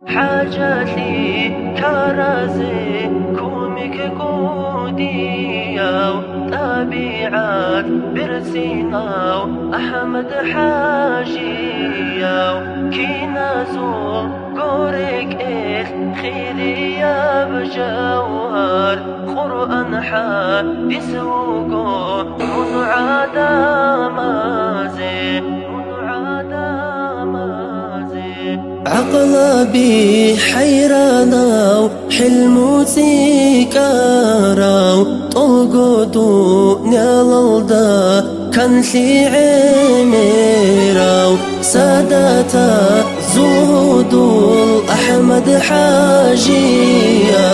حاجاتي كرزي كوميك كوديا طبيعات برسينا أحمد حاجيا كينازو قورك خيريا بجوهر قرآن حديث وقو منعادا مازي عقلبي حيرانا وحلمو سيكارا طلقودو نيالالدا كان في عميرا ساداتا زهودو أحمد حاجيا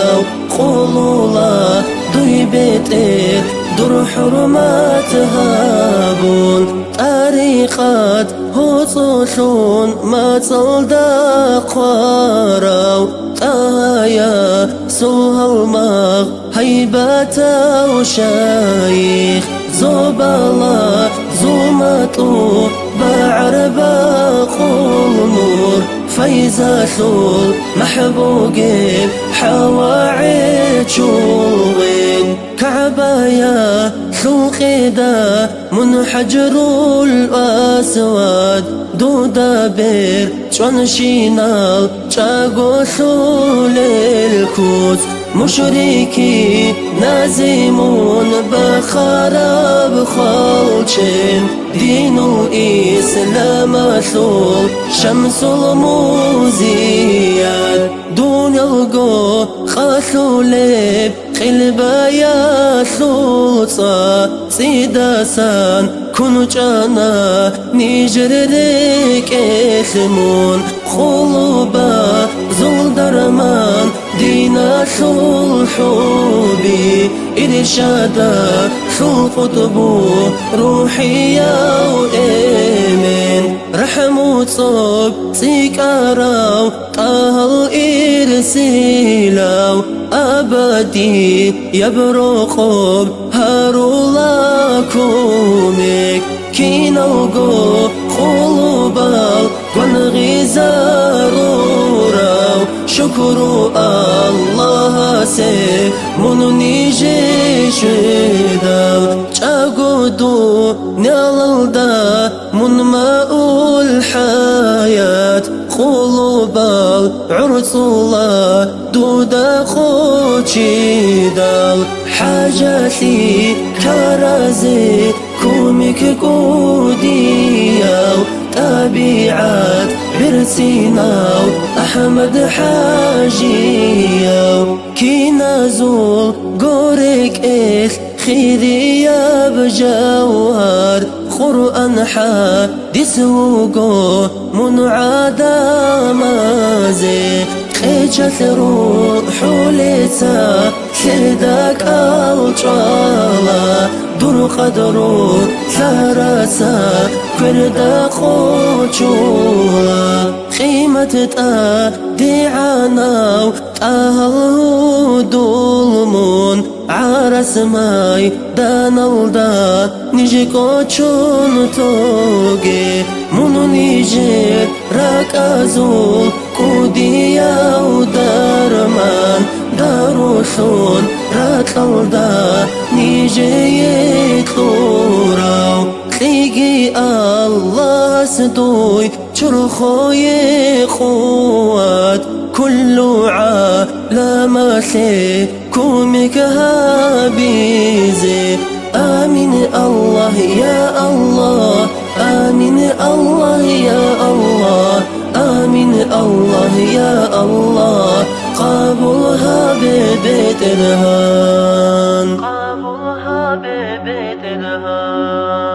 قولولا دوي بيتير در حرماتها بون طريقات هوصوشون ما تصلدا قوارو طايا سوها المغ هيباتا وشايخ زوبالا زوماتو بعربا قول فايزة شول محبوقي حواعي شوين كعبايا شوقيدا منحجر الأسود دودا بير شون شينال شاقو شول الكوت مشركي نازمون بخراب خالشين دين الإسلام شول شمس الموزيات دون القو خاشو لب خلبايا شوصا سيداسان كنو جانا نيجرك إثمون خلوبا زول درمان دينا شول حبي إرشادا شول قطبو روحي يا وإيمن رحمو صوب سيكاراو طهل إرسيلاو أبدي يبرقب هارولا كوميك كينوغو قلوبال ونغيزاروراو شكر الله سي منونيجي شدال شاقودو نيالالدا من ماء الحياة قلوبال عرسولا دودا خوشي دال حاجاتي كرزي كوميك كوديا طبيعات برسيناو أحمد حاجيا كينازول قورك خيريا بجوهر قرآن حديث وقو منعادا مازي خيجت روح لسا كردك الجالا دور قدرو ثرسا كردك خوشولا خيمة تأديعنا أهل دولمون عرس ماي دانالدا نيجيكو چون توغي منو نيجي راكازول كوديا ودرمان داروشون راتلالدا نيجي يتلوراو تليجي الله سدوي چرخوي قوات كل عالم كومك هابيزي آمين الله يا الله آمين الله يا الله آمين الله يا الله قابلها ببيت الهان قابلها ببيت الهان